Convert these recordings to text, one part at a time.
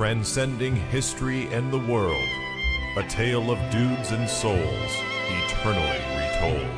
transcending history and the world, a tale of dudes and souls, eternally retold.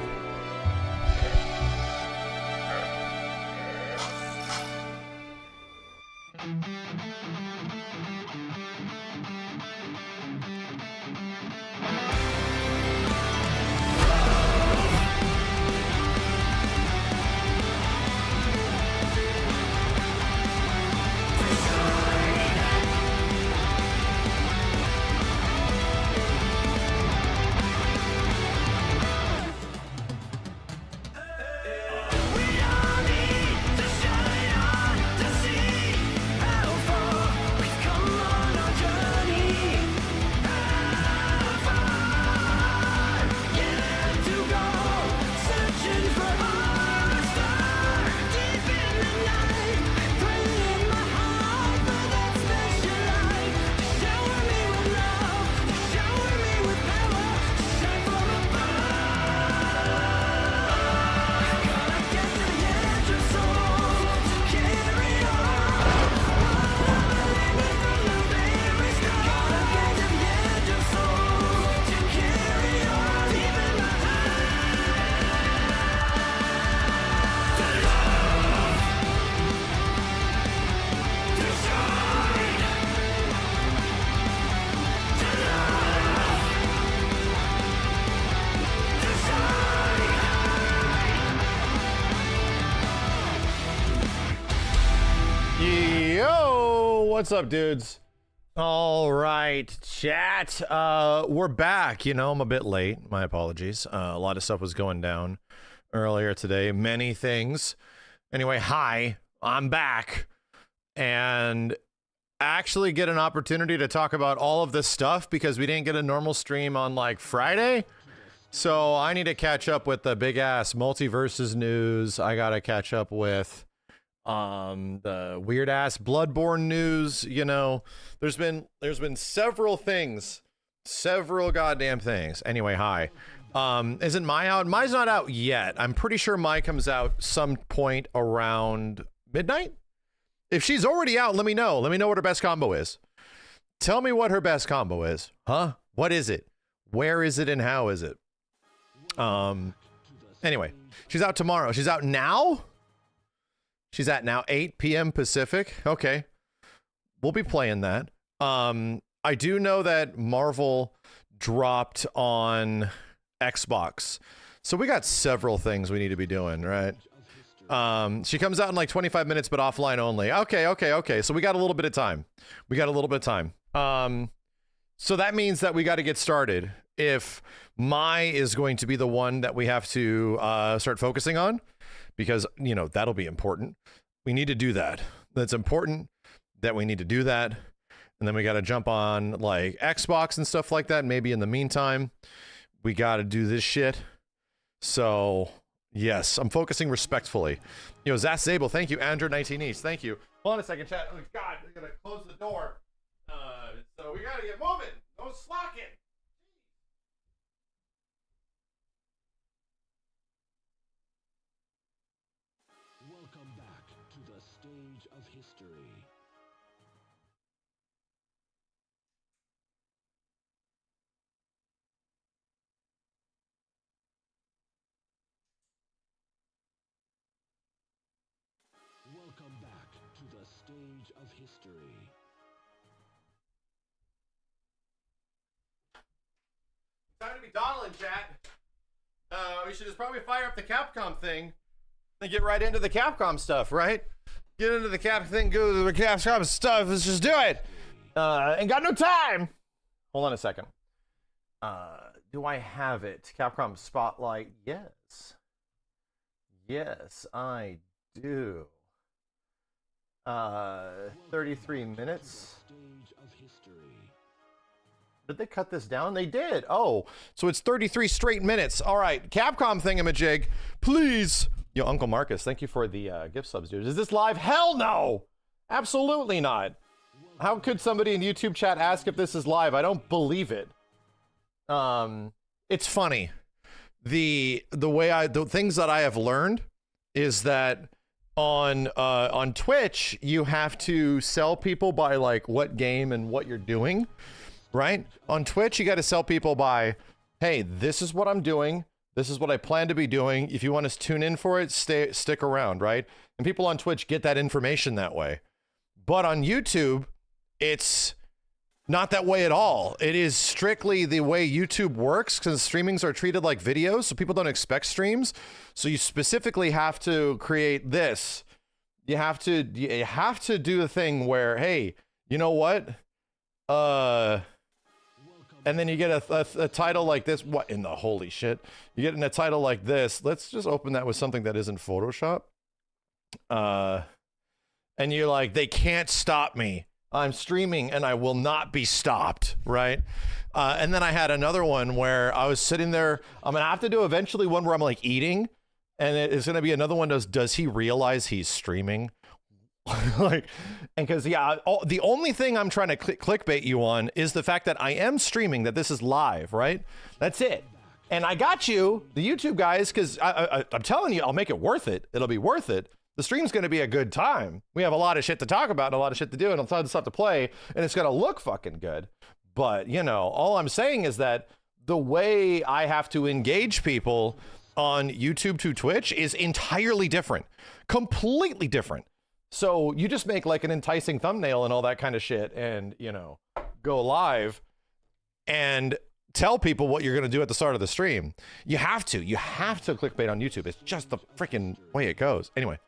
What's up, dudes? All right, chat. We're back. You know, I'm a bit late. My apologies. A lot of stuff was going down earlier today. Many things. Anyway, hi. I'm back. And actually get an opportunity to talk about all of this stuff because we didn't get a normal stream on like Friday. So I need to catch up with the big ass multiverses news. I gotta catch up with the weird ass Bloodborne news. You know, there's been several things, several goddamn things. Anyway, hi. Isn't Mai out? Mai's not out yet. I'm pretty sure Mai comes out some point around midnight. If she's already out, let me know. Let me know what her best combo is. Tell me what her best combo is. Huh? What is it? Where is it and how is it? Anyway, she's out tomorrow. She's out now? She's at now 8 p.m. Pacific. Okay. We'll be playing that. I do know that Marvel dropped on Xbox. So we got several things we need to be doing, right? She comes out in like 25 minutes, but offline only. Okay. So we got a little bit of time. So that means that we got to get started. If Mai is going to be the one that we have to start focusing on, because, you know, that'll be important. We need to do that. That's important that we need to do that. And then we got to jump on like Xbox and stuff like that. Maybe in the meantime, we got to do this shit. So yes, I'm focusing respectfully. You know, Zaz Zabel, thank you. Andrew 19 East, thank you. Hold on a second, chat. Oh God, we're gonna close the door. So we gotta get moving. No slacking. Welcome back to the stage of history. Welcome back to the stage of history. Time to be dawdling, chat. We should just probably fire up the Capcom thing and get right into the Capcom stuff, right? Get into the Cap thing, go to the Capcom stuff. Let's just do it. Ain't got no time. Hold on a second. Do I have it? Capcom Spotlight. Yes. Yes, I do. 33 minutes. Did they cut this down? They did. Oh, so it's 33 straight minutes. All right, Capcom thingamajig, please. Yo, Uncle Marcus, thank you for the gift subs, dude. Is this live? Hell no! Absolutely not. How could somebody in YouTube chat ask if this is live? I don't believe it. It's funny. The things that I have learned is that on Twitch, you have to sell people by like what game and what you're doing, right? On Twitch, you got to sell people by, hey, this is what I'm doing. This is what I plan to be doing. If you want to tune in for it, stick around, right? And people on Twitch get that information that way. But on YouTube, it's not that way at all. It is strictly the way YouTube works because streamings are treated like videos, so people don't expect streams. So you specifically have to create this. You have to do the thing where, hey, you know what? And then you get a title like this. What in the holy shit? You get in a title like this. Let's just open that with something that isn't Photoshop. And you're like, they can't stop me. I'm streaming and I will not be stopped, right? And then I had another one where I was sitting there. I'm gonna have to do eventually one where I'm like eating, and it's gonna be another one. Does he realize he's streaming? Like, and because the only thing I'm trying to clickbait you on is the fact that I am streaming, that this is live, right? That's it. And I got you, the YouTube guys, because I'm telling you, I'll make it worth it. It'll be worth it. The stream's going to be a good time. We have a lot of shit to talk about and a lot of shit to do and a lot of stuff to play, and it's going to look fucking good. But, you know, all I'm saying is that the way I have to engage people on YouTube to Twitch is entirely different, completely different. So you just make like an enticing thumbnail and all that kind of shit and, you know, go live and tell people what you're going to do at the start of the stream. You have to clickbait on YouTube. It's just the freaking way it goes. Anyway.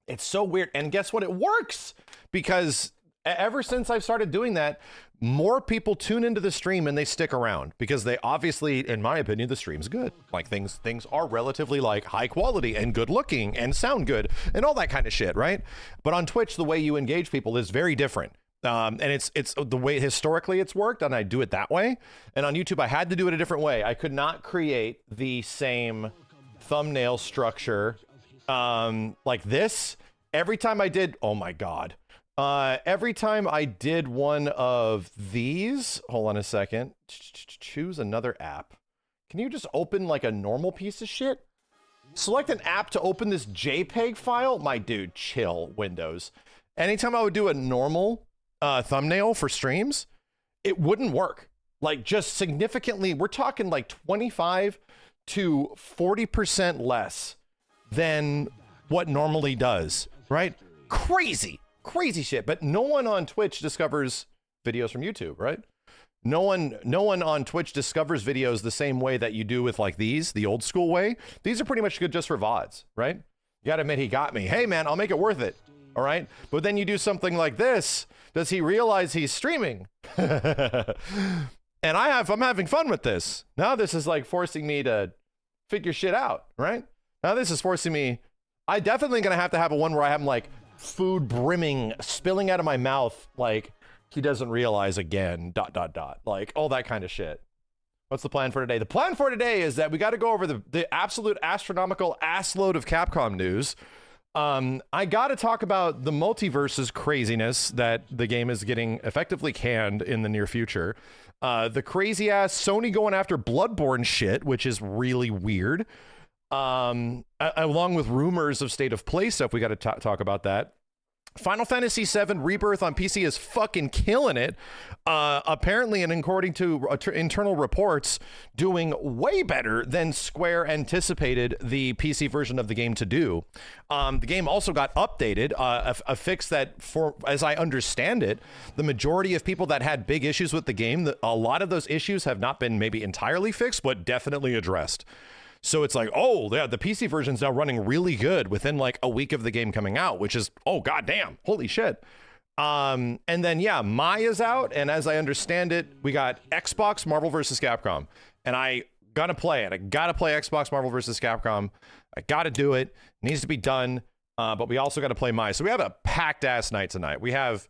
It's so weird. And guess what? It works because ever since I've started doing that, more people tune into the stream and they stick around because they obviously, in my opinion, the stream's good. Like things are relatively like high quality and good looking and sound good and all that kind of shit, right? But on Twitch, the way you engage people is very different. And it's the way historically it's worked, and I do it that way. And on YouTube, I had to do it a different way. I could not create the same thumbnail structure like this. Every time I did, oh my God. Every time I did one of these, hold on a second, choose another app. Can you just open like a normal piece of shit? Select an app to open this JPEG file? My dude, chill, Windows. Anytime I would do a normal thumbnail for streams, it wouldn't work. Like just significantly, we're talking like 25 to 40% less than what normally does, right? Crazy shit. But no one on Twitch discovers videos from YouTube, right? No one on Twitch discovers videos the same way that you do with like these, the old school way. These are pretty much good just for VODs, right? You gotta admit he got me. Hey man, I'll make it worth it. All right. But then you do something like this. Does he realize he's streaming? And I'm having fun with this. Now this is like forcing me to figure shit out, right? Now this is forcing me. I definitely gonna have to have a one where I have like food brimming, spilling out of my mouth, like he doesn't realize again, ... like all that kind of shit. What's the plan for today? The plan for today is that we got to go over the absolute astronomical assload of Capcom news. I got to talk about the multiverse's craziness that the game is getting effectively canned in the near future. The crazy ass Sony going after Bloodborne shit, which is really weird. Along with rumors of state of play stuff, we got to talk about that. Final Fantasy VII Rebirth on PC is fucking killing it. Apparently, and according to internal reports, doing way better than Square anticipated the PC version of the game to do. The game also got updated, a fix that, for as I understand it, the majority of people that had big issues with the game, a lot of those issues have not been maybe entirely fixed, but definitely addressed. So it's like, oh, yeah, the PC version's now running really good within like a week of the game coming out, which is, oh, goddamn, holy shit. And then, yeah, Maya's out. And as I understand it, we got Xbox Marvel vs. Capcom. And I got to play it. I got to play Xbox Marvel vs. Capcom. I got to do it. It needs to be done. But we also got to play Maya. So we have a packed ass night tonight. We have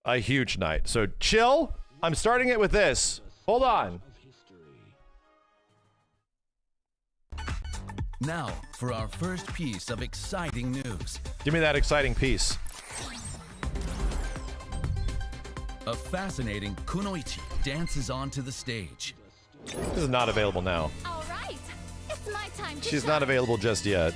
a huge night. So chill. I'm starting it with this. Hold on. Now, for our first piece of exciting news. Give me that exciting piece. A fascinating Kunoichi dances onto the stage. This is not available now. All right, it's my time to She's shine. not available just yet.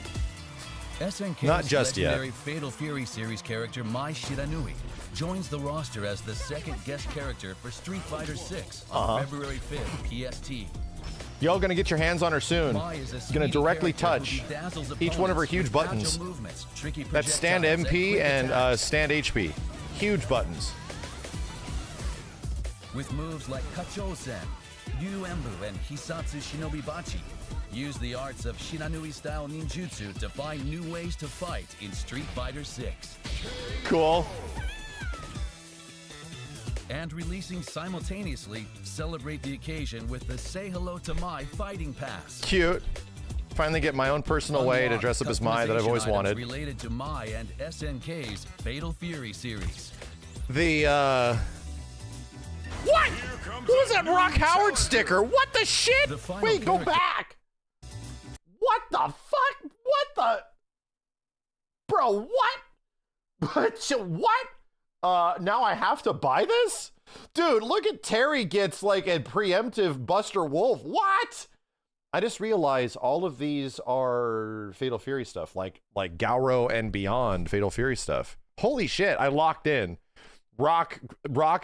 SNK's Not just yet. legendary Fatal Fury series character Mai Shiranui joins the roster as the second guest character for Street Fighter 6 on February 5th, PST. Y'all gonna get your hands on her soon. Mai is a Gonna speedy directly character who touch bedazzles each one of her opponents huge with buttons. agile movements, tricky That's stand projectiles, MP quick and attacks. stand HP. Huge buttons. With moves like Kacho-sen, Ryu Embu, and Hisatsu Shinobi Bachi, use the arts of Shiranui-style ninjutsu to find new ways to fight in Street Fighter 6. Cool. And releasing simultaneously, celebrate the occasion with the Say Hello to Mai Fighting Pass. Cute. Finally get my own personal way to dress up as Mai that I've always Customization wanted. items related to Mai and SNK's Fatal Fury series. The, What? Who was that Rock Howard sticker? What the shit? The final Wait, go character- back. What the fuck? What the? Bro, what? What? Now I have to buy this? Dude, look at Terry gets like a preemptive Buster Wolf. What? I just realized all of these are Fatal Fury stuff, like Gauro and beyond Fatal Fury stuff. Holy shit, I locked in. Rock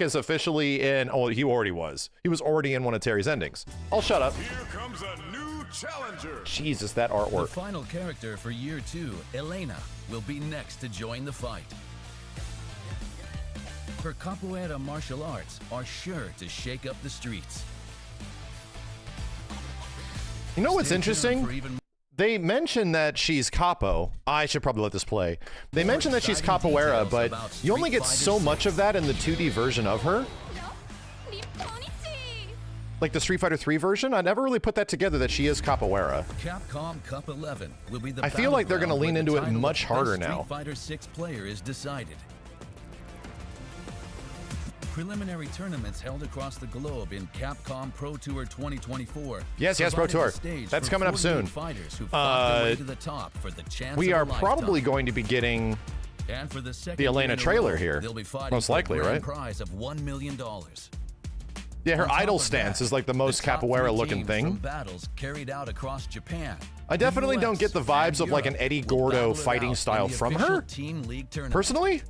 is officially in. Oh, he already was. He was already in one of Terry's endings. I'll shut up. Here comes a new challenger. Jesus, that The artwork. final character for Year 2, Elena, will be next to join the fight. Her capoeira martial arts are sure to shake up the streets. You know what's Stay tuned for interesting? even They mention that she's capo. I should probably let this play. They More mention that she's exciting capoeira, details but about you only Street get Fighter so much 6. of that in the 2D version of her. Like the Street Fighter 3 version, I never really put that together that she is capoeira. Capcom Cup 11 will be the I feel like they're gonna battleground lean where the into it title of much best harder now. Street Fighter 6 player is decided. Preliminary tournaments held across the globe in Capcom Pro Tour 2024. Yes, Pro provided Tour. the stage That's for coming up 48 soon. Fighters who fought their way to the top for the chance We of a are probably lifetime. going to be getting And for the second the Elena year in a trailer row, here. they'll be fighting Most for a likely, grand right? prize of $1 million. Yeah, her On top idol of stance that, is like the most top three capoeira looking teams thing. from battles carried out across Japan. I the definitely don't US, get the vibes and of like an Europe Eddie will Gordo battle it fighting out in style the from official her. Team League tournament. Personally,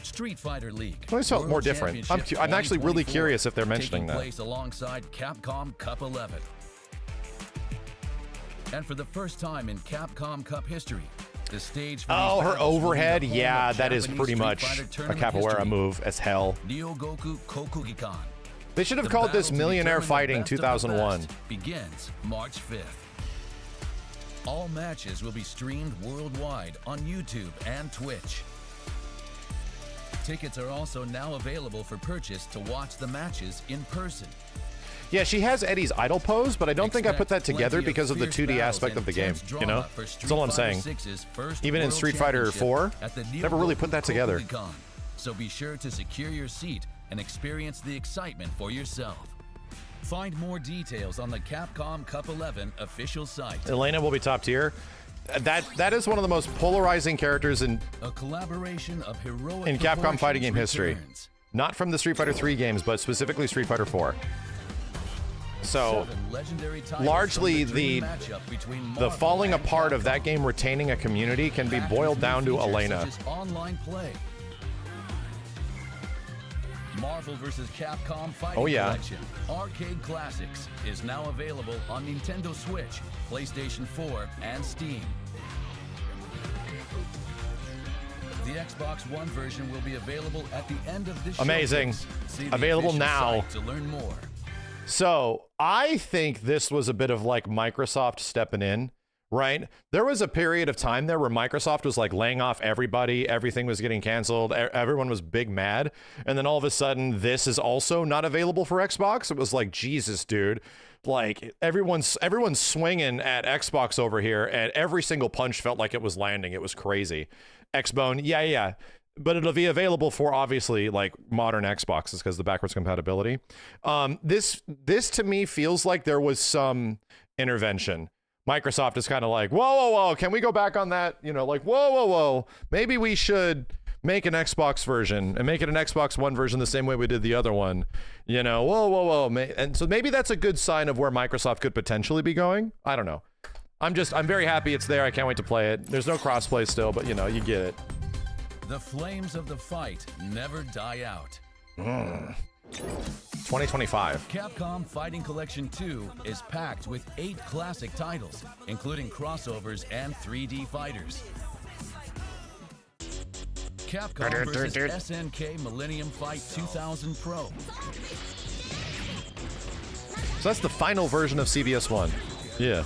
Street Fighter League. I always felt World more different. I'm Championship I'm actually really 2024, curious if they're mentioning taking that. place alongside Capcom Cup 11. And for the first time in Capcom Cup history, the stage for Oh, these her battles will be overhead. the home Yeah, of that is Japanese pretty Street much Fighter a tournament capoeira history. move as hell. Ryogoku Kokugikan. They should have The called this battle to Millionaire determine the Fighting best of the 2001. best begins March 5th. All matches will be streamed worldwide on YouTube and Twitch. Tickets are also now available for purchase to watch the matches in person. Yeah, she has Eddie's idol pose, but I don't think I put that Expect together plenty because of the fierce 2D battles aspect and of the game, intense you drama know? for That's all I'm Street saying. Fighter 6's first Even in World Street Fighter Championship 4, at the never really put Ryogoku that together. Kokugikan. So be sure to secure your seat and experience the excitement for yourself. Find more details on the Capcom Cup 11 official site. Elena will be top tier. That is one of the most polarizing characters in A collaboration of heroic In Capcom fighting game proportions history. returns. not from the Street Fighter 3 games, but specifically Street Fighter 4. So 7 legendary titles largely from the dream the matchup between the Marvel falling and apart of Capcom. that game retaining a community can be Factors boiled new down to features Elena. such as online play. Marvel vs. Capcom Fighting Oh, yeah. Collection Arcade Classics is now available on Nintendo Switch, PlayStation 4, and Steam. The Xbox One version will be available at the end of this Amazing. showcase. See the Available official now. site to learn more. So I think this was a bit of like Microsoft stepping in, right? There was a period of time there where Microsoft was like laying off everybody, everything was getting canceled, everyone was big mad, and then all of a sudden this is also not available for Xbox. It was like, Jesus, dude. Like everyone's swinging at Xbox over here, and every single punch felt like it was landing. It was crazy. Xbone, yeah. But it'll be available for obviously like modern Xboxes because the backwards compatibility. This to me feels like there was some intervention. Microsoft is kind of like, whoa, can we go back on that? You know, like, whoa. Maybe we should make an Xbox version and make it an Xbox One version the same way we did the other one. You know, whoa. And so maybe that's a good sign of where Microsoft could potentially be going. I don't know. I'm very happy it's there. I can't wait to play it. There's no crossplay still, but you know, you get it. The flames of the fight never die out. 2025. Capcom Fighting Collection 2 is packed with 8 classic titles, including crossovers and 3D fighters. Capcom vs. SNK Millennium Fight 2000 Pro. So that's the final version of CBS1. Yeah.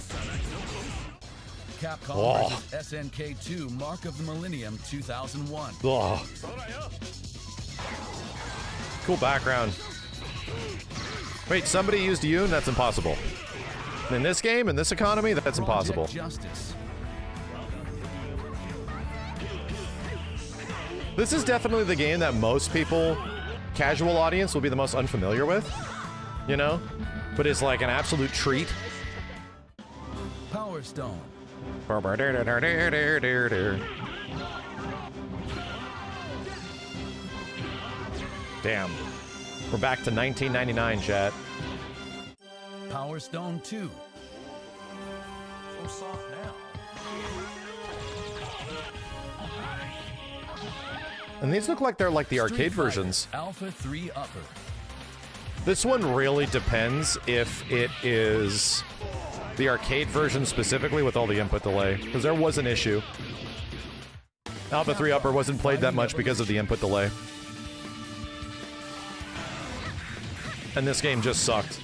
Capcom vs. SNK 2 Mark of the Millennium 2001. Oh. Cool background. Wait, somebody used Yoon? That's impossible. In this game, in this economy, that's impossible. Justice. This is definitely the game that most people, casual audience, will be the most unfamiliar with, you know? But it's like an absolute treat. Power Stone. Damn. We're back to 1999, chat. Power Stone 2. So soft now. And these look like they're like the arcade Street Fighter versions. Alpha 3 Upper. This one really depends if it is the arcade version specifically with all the input delay, because there was an issue. Alpha 3 Upper wasn't played that much because of the input delay. And this game just sucked.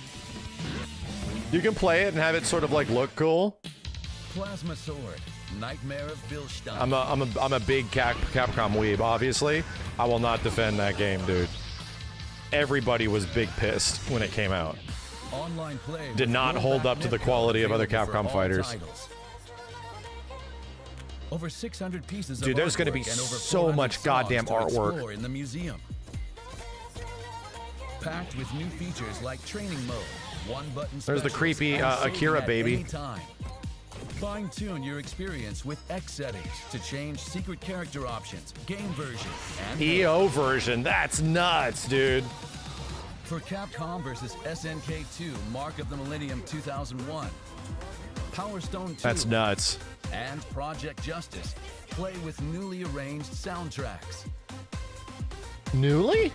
You can play it and have it sort of like look cool. Plasma Sword. Nightmare of Bilstein. I'm a big Capcom weeb, obviously. I will not defend that game, dude. Everybody was big pissed when it came out. Online play Did not hold up to the quality of other Capcom fighters. Titles. Over 600 pieces Dude, of there's gonna be artwork and over so 400 much songs goddamn to artwork. explore in the museum. Packed with new features like training mode, one-button There's the specials, creepy, and saving Akira at baby. any time. Fine-tune your experience with X settings to change secret character options, game version, and more. EO version, that's nuts, dude. For Capcom vs. SNK 2 Mark of the Millennium 2001, Power Stone 2, That's nuts. and Project Justice play with newly arranged soundtracks. Newly?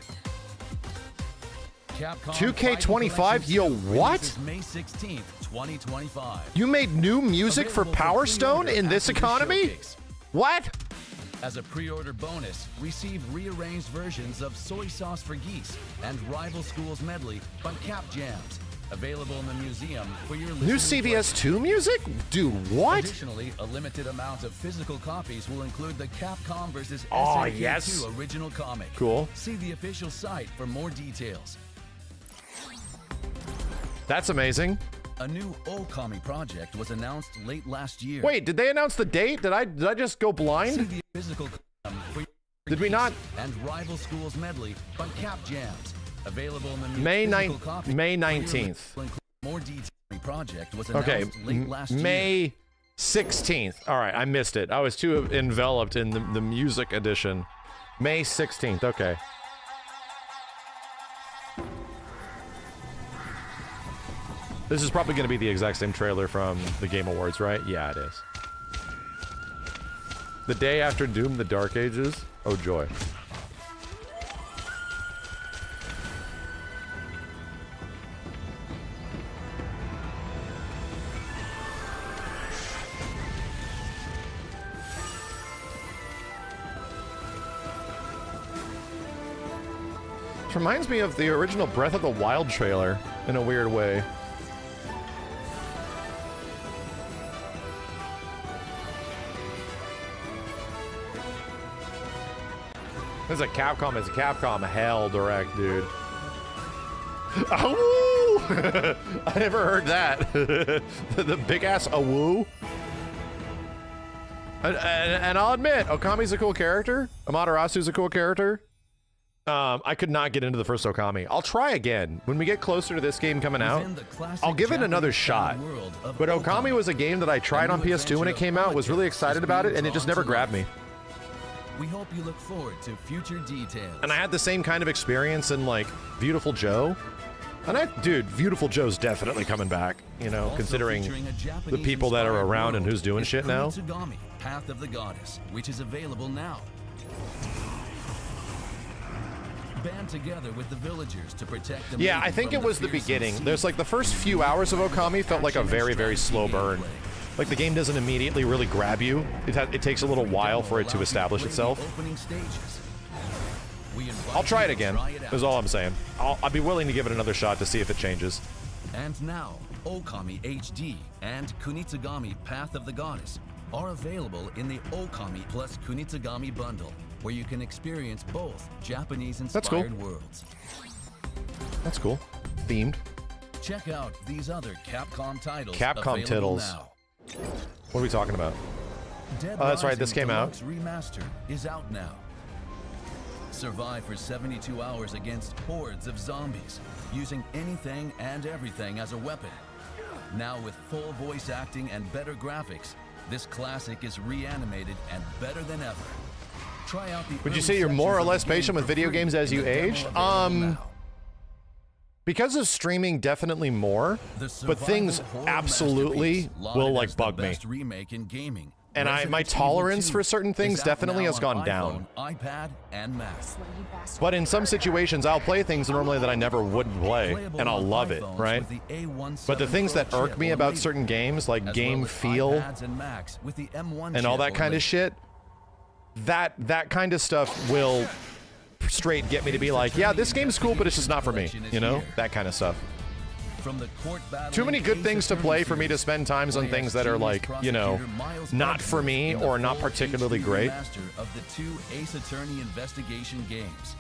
Capcom 2K25? Fighting Yo, Collection 2 what? releases May 16th, 2025. You made new music for Available Power Stone pre-order in this after the economy? showcase. What? As a pre-order bonus, receive rearranged versions of Soy Sauce for Geese and Rival Schools Medley by Cap Jams, available in the museum for your New listening CVS pleasure. 2 music? Dude, what? Additionally, a limited amount of physical copies will include the Capcom vs. Aw, SNK yes. 2 original comic. Cool. See the official site for more details. That's amazing. A new Okami project was announced late last year. Wait, did they announce the date? Did I just go See blind? the physical for Did we not? and Rival Schools Medley by Cap Jams, available in the new May physical 9th, copy May for your 19th. will include more details. The project was announced Okay, late last year. May 16th. All right, I missed it. I was too enveloped in the music edition. May 16th, okay. This is probably going to be the exact same trailer from the Game Awards, right? Yeah, it is. The day after Doom, the Dark Ages? Oh, joy. This reminds me of the original Breath of the Wild trailer in a weird way. This is a Capcom hell direct, dude. Awoo! I never heard that. the big ass awoo. And I'll admit, Okami's a cool character. Amaterasu's a cool character. I could not get into the first Okami. I'll try again. When we get closer to this game coming out, Within the classic I'll give it another shot. Japanese-style world of But Okami was a game that I tried on new PS2 when it adventure came of out, was really politics excited is about it, being and it just brought never to grabbed life. me. We hope you look forward to future details. And I had the same kind of experience in, like, Beautiful Joe. And dude, Beautiful Joe's definitely coming back, you know, Also considering featuring a the people that are Japanese-inspired around and world who's doing is shit now. Kunitsugami, Path of the Goddess, which is available now. Band together with the villagers to protect the Yeah, maiden I think from it was the fearsome beginning. sea. There's like the first few hours of Okami felt like a very, very slow burn. Like the game doesn't immediately really grab you. It takes a little while for it to establish itself. I'll try it again, is all I'm saying. I'll be willing to give it another shot to see if it changes. And now, Okami HD and Kunitsugami Path of the Goddess are available in the Okami plus Kunitsugami bundle, where you can experience both Japanese-inspired worlds. That's cool. Themed. Check out these other Capcom titles. Capcom titles. Now. What are we talking about? Dead Oh, that's right, Rising this came out. Deluxe Remaster is out now. Survive for 72 hours against hordes of zombies, using anything and everything as a weapon. Now with full voice acting and better graphics, this classic is reanimated and better than ever. Try out the Would you early say you're more or sections of less the game patient with for video free games as in you the demo age? available now. Because of streaming, definitely more, The but things survival horror absolutely masterpiece will lauded like as the bug me. best remake in gaming. And my Resident Evil tolerance 2 for certain things is out definitely now has on gone iPhone, down. iPad, and Mac. But in some situations, I'll play things normally that I never would play, Playable and I'll on love it, iPhones right? with the A17 But the things that Pro irk chip me or about later, certain games, like as game well as feel iPads and Macs with the M1 and all chip that or kind of later. shit, that kind of stuff will straight get me to be like, yeah, this game's cool, but it's just not for me, you know? That kind of stuff. From the court Too many good Ace things to Attorney play for me to series, spend times on play things as that are genius like, you know, prosecutor Miles not for me Bradford or in not the full particularly HD great. remaster of the 2 Ace Attorney investigation games.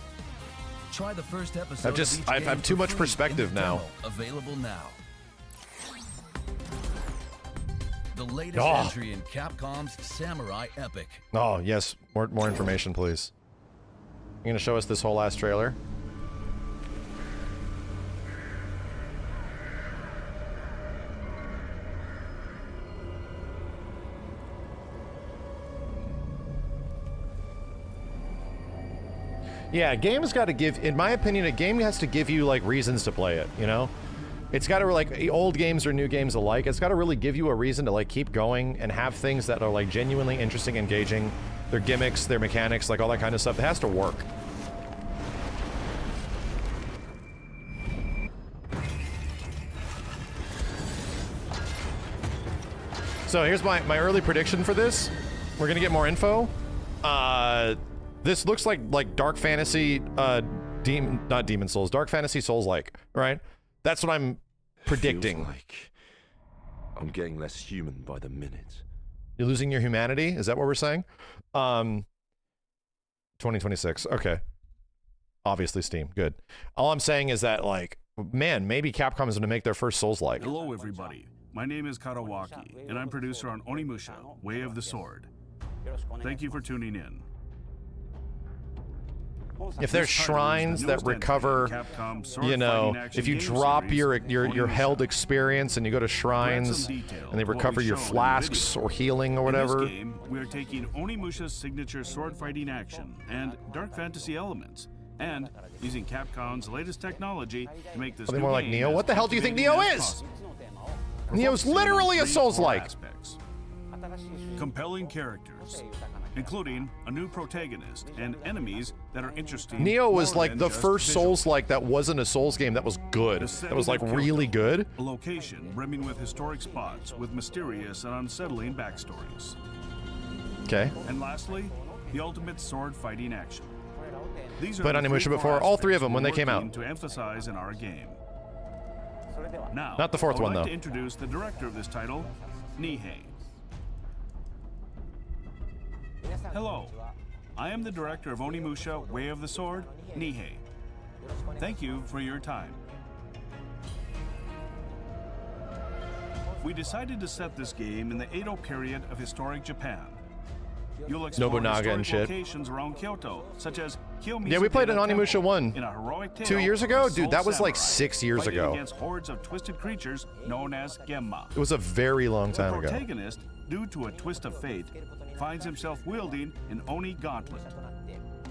Try the first episode I've of each I've game too for much free perspective in the now. demo, available now. The latest Oh. entry in Capcom's Samurai Epic. Oh, yes, more information, please. You're gonna show us this whole last trailer? Yeah, a game's got to give, in my opinion, a game has to give you, like, reasons to play it, you know? It's got to, like, old games or new games alike, it's got to really give you a reason to, like, keep going and have things that are, like, genuinely interesting, engaging, their gimmicks, their mechanics, like, all that kind of stuff. It has to work. So here's my early prediction for this. We're gonna get more info. This looks like Dark Fantasy, not Demon Souls, Dark Fantasy Souls-like, right? That's what I'm predicting. Feels like I'm getting less human by the minute. You're losing your humanity? Is that what we're saying? 2026. Okay. Obviously Steam. Good. All I'm saying is that, like, man, maybe Capcom is going to make their first Souls-like. Hello, everybody. My name is Karawaki, and I'm producer on Onimusha, Way of the Sword. Thank you for tuning in. If there's This title is shrines the that newest entry in recover, Capcom's sword you know, fighting action if you game drop series, your Onimusha. held experience and you go to shrines detail and they of what recover we your show in the flasks video. or healing or In whatever. this game, we are taking Onimusha's signature sword fighting action and dark fantasy elements, and using Capcom's latest technology to make this Something new more like game Neo. as What the hell do you think captivating Neo as is? possible. Neo's Focusing on literally a 3 core Souls-like. aspects. Compelling characters, including a new protagonist and enemies that are interesting. Neo was more like than the just first visual. Souls-like that wasn't a Souls game that was good. The That setting was like of really Kyoto, good. A location brimming with historic spots with mysterious and unsettling backstories. Okay. And lastly, the ultimate sword fighting action. These are Played the Onimusha 3 core before, all 3 of aspects them when they we're came out. working to emphasize in our game. Now, Not the 4th I would one, like though. to introduce the director of this title, Nihei. Hello, I am the director of Onimusha, Way of the Sword, Nihei. Thank you for your time. We decided to set this game in the Edo period of historic Japan. You'll explore Nobunaga and historic shit. locations around Kyoto, such as Kiyomizu Yeah, we played an Temple, Onimusha 1 in a heroic tale 2 years of ago? a Dude, soul that was like samurai 6 years fighting ago. against hordes of twisted creatures known as Gemma. It was a very long The time ago. protagonist, due to a twist of fate, finds himself wielding an Oni gauntlet.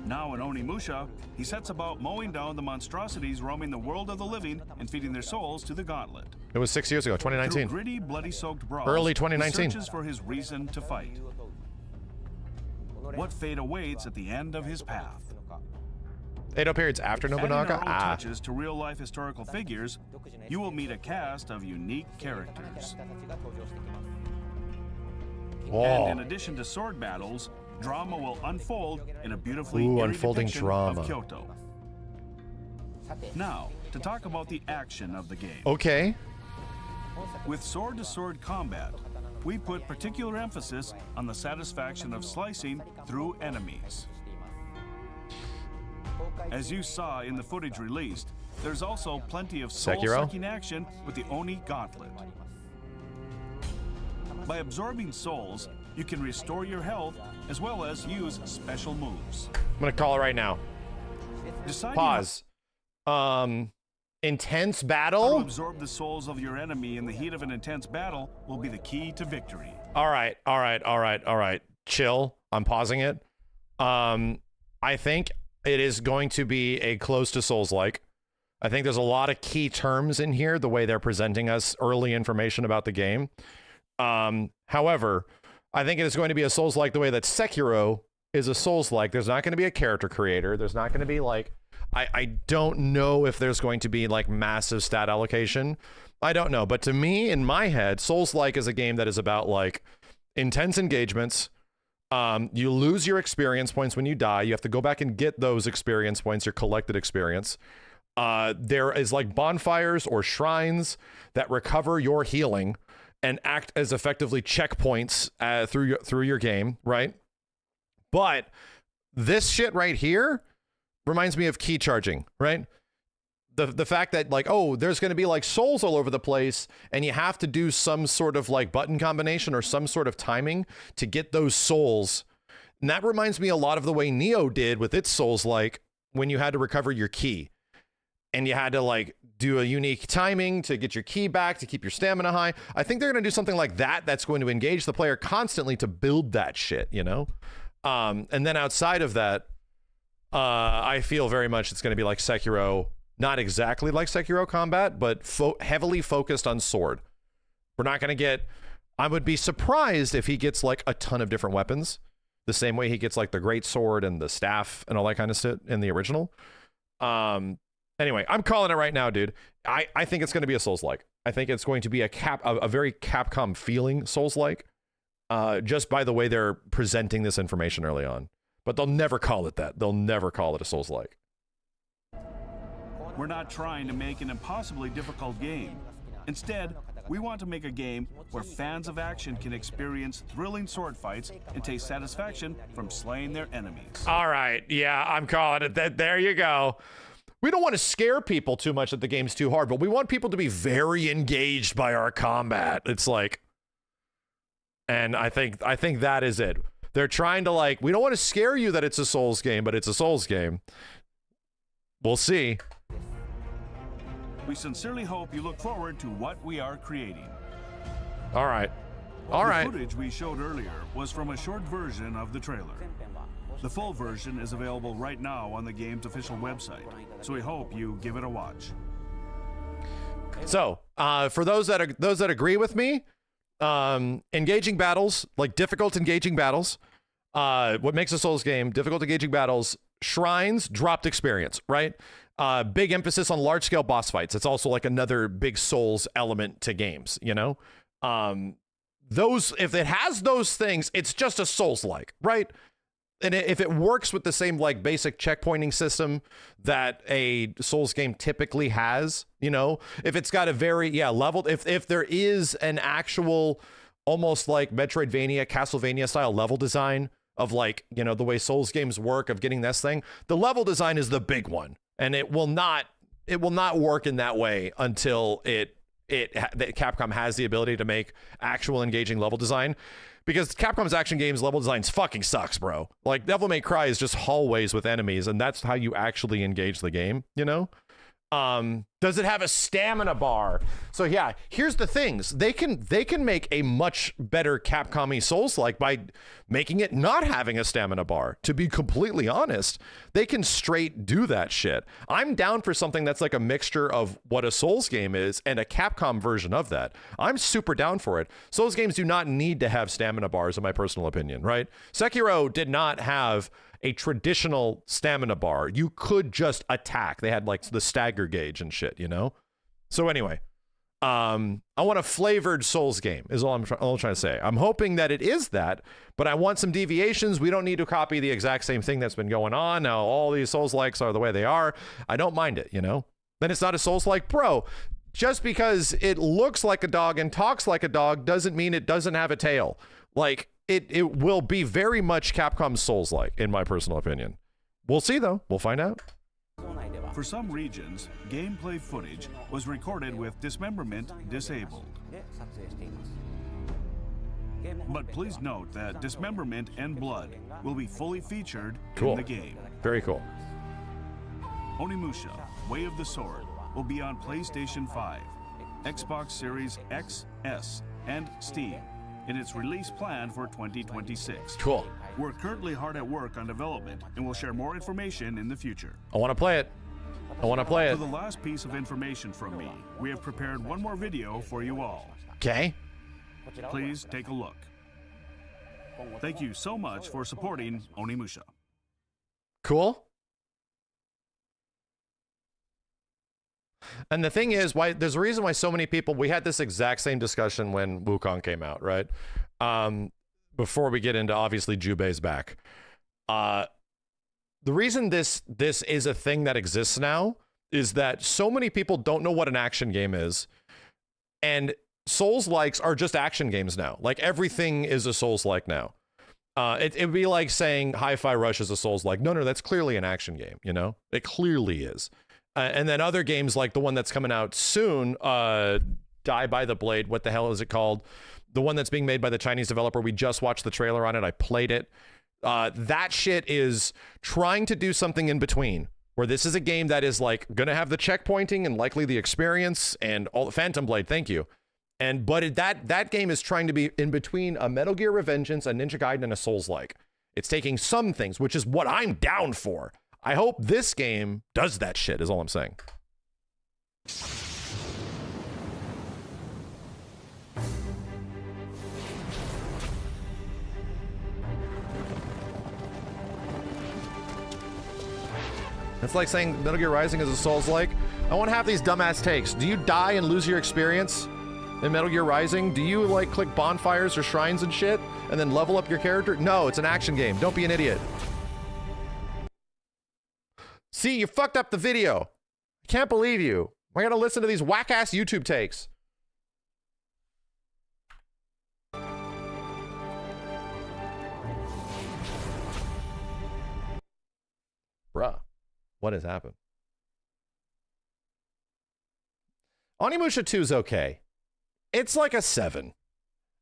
Now in Onimusha, he sets about mowing down the monstrosities roaming the world of the living and feeding their souls to the gauntlet. It was 6 years ago, 2019. Through gritty, bloody-soaked brawls, Early 2019. he searches for his reason to fight. What fate awaits at the end of his path? Edo periods after Nobunaga? Adding our own touches to real-life historical figures, you will meet a cast of unique characters. Whoa. And in addition to sword battles, drama will unfold in a beautifully eerie unfolding depiction drama. of Kyoto. Now, to talk about the action of the game. Okay. With sword-to-sword combat, we put particular emphasis on the satisfaction of slicing through enemies. As you saw in the footage released, there's also plenty of soul-sucking action with the Oni Gauntlet. By absorbing souls, you can restore your health as well as use special moves. I'm gonna call it right now. Pause. Intense How to battle? absorb the souls of your enemy in the heat of an intense battle will be the key to victory. All right. Chill. I'm pausing it. I think it is going to be a close to Souls-like. I think there's a lot of key terms in here, the way they're presenting us early information about the game. However, I think it is going to be a Souls-like the way that Sekiro is a Souls-like. There's not going to be a character creator. There's not going to be like, I don't know if there's going to be like massive stat allocation. I don't know. But to me, in my head, Souls-like is a game that is about like intense engagements. You lose your experience points when you die. You have to go back and get those experience points, your collected experience. There is like bonfires or shrines that recover your healing and act as effectively checkpoints through your game, right? But this shit right here reminds me of key charging, right? The fact that like, oh, there's going to be like souls all over the place and you have to do some sort of like button combination or some sort of timing to get those souls. And that reminds me a lot of the way Neo did with its souls, like when you had to recover your key and you had to like do a unique timing to get your key back to keep your stamina high. I think they're going to do something like that that's going to engage the player constantly to build that shit, you know? And then outside of that, I feel very much it's going to be like Sekiro. Not exactly like Sekiro combat, but heavily focused on sword. We're not going to get... I would be surprised if he gets like a ton of different weapons, the same way he gets like the great sword and the staff and all that kind of shit in the original. Anyway, I'm calling it right now, dude. I think it's going to be a Souls-like. I think it's going to be a very Capcom feeling Souls-like, just by the way they're presenting this information early on. But they'll never call it that. They'll never call it a Souls-like. We're not trying to make an impossibly difficult game. Instead, we want to make a game where fans of action can experience thrilling sword fights and taste satisfaction from slaying their enemies. All right, yeah, I'm calling it. There you go. We don't want to scare people too much that the game's too hard, but we want people to be very engaged by our combat. It's like, and I think that is it. They're trying to like, we don't want to scare you that it's a Souls game, but it's a Souls game. We'll see. We sincerely hope you look forward to what we are creating. All right. All right. The footage we showed earlier was from a short version of the trailer. The full version is available right now on the game's official website, so we hope you give it a watch. So, for those that agree with me, engaging battles, like difficult engaging battles, what makes a Souls game, difficult engaging battles, shrines, dropped experience, right? Big emphasis on large scale boss fights. It's also like another big Souls element to games, you know? Those, if it has those things, it's just a Souls-like, right? And if it works with the same like basic checkpointing system that a Souls game typically has, you know, if it's got a very, leveled, if there is an actual almost like Metroidvania, Castlevania style level design of like, you know, the way Souls games work of getting this thing, the level design is the big one. And it will not work in that way until that Capcom has the ability to make actual engaging level design, because Capcom's action games level designs fucking sucks, bro. Like Devil May Cry is just hallways with enemies, and that's how you actually engage the game, you know? Does it have a stamina bar? So yeah, here's the things. They can make a much better Capcom-y Souls-like by making it not having a stamina bar. To be completely honest, they can straight do that shit. I'm down for something that's like a mixture of what a Souls game is and a Capcom version of that. I'm super down for it. Souls games do not need to have stamina bars, in my personal opinion, right? Sekiro did not have a traditional stamina bar. You could just attack. They had like the stagger gauge and shit, you know? So anyway, I want a flavored Souls game is all I'm trying to say. I'm hoping that it is that, but I want some deviations. We don't need to copy the exact same thing that's been going on. Now, all these Souls-likes are the way they are. I don't mind it, you know? Then it's not a Souls-like. Bro, just because it looks like a dog and talks like a dog doesn't mean it doesn't have a tail. Like, it will be very much Capcom Souls-like, in my personal opinion. We'll see, though. We'll find out. For some regions, gameplay footage was recorded with dismemberment disabled. But please note that dismemberment and blood will be fully featured Cool. in the game. Very cool. Onimusha, Way of the Sword, will be on PlayStation 5, Xbox Series X, S, and Steam in its release plan for 2026. Cool. We're currently hard at work on development and will share more information in the future. I want to play it. I want to play For it. the last piece of information from me, we have prepared one more video for you all. Okay. Please take a look. Thank you so much for supporting Onimusha. Cool. And the thing is, why there's a reason why so many people, we had this exact same discussion when Wukong came out, right? Before we get into obviously Jubei's back. The reason this is a thing that exists now is that so many people don't know what an action game is. And Souls-likes are just action games now. Like everything is a Souls-like now. It'd be like saying Hi-Fi Rush is a Souls-like. No, that's clearly an action game, you know? It clearly is. And then other games like the one that's coming out soon, Die by the Blade, what the hell is it called? The one that's being made by the Chinese developer. We just watched the trailer on it. I played it. That shit is trying to do something in between, where this is a game that is like gonna have the checkpointing and likely the experience and all the Phantom Blade. Thank you. But that game is trying to be in between a Metal Gear Revengeance, a Ninja Gaiden, and a Souls-like. It's taking some things, which is what I'm down for. I hope this game does that shit, is all I'm saying. It's like saying Metal Gear Rising is a Souls-like. I want to have these dumbass takes. Do you die and lose your experience in Metal Gear Rising? Do you like click bonfires or shrines and shit and then level up your character? No, it's an action game. Don't be an idiot. See, you fucked up the video. I can't believe you. I gotta listen to these whack-ass YouTube takes. Bruh, what has happened? Onimusha 2 is okay. It's like a 7,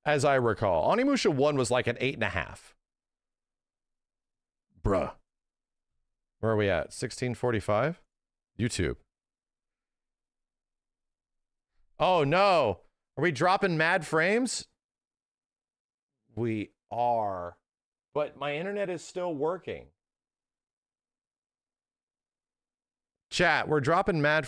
as I recall. Onimusha 1 was like an 8.5. Bruh. Where are we at? 1645? YouTube. Oh no. Are we dropping mad frames? We are. But my internet is still working. Chat, we're dropping mad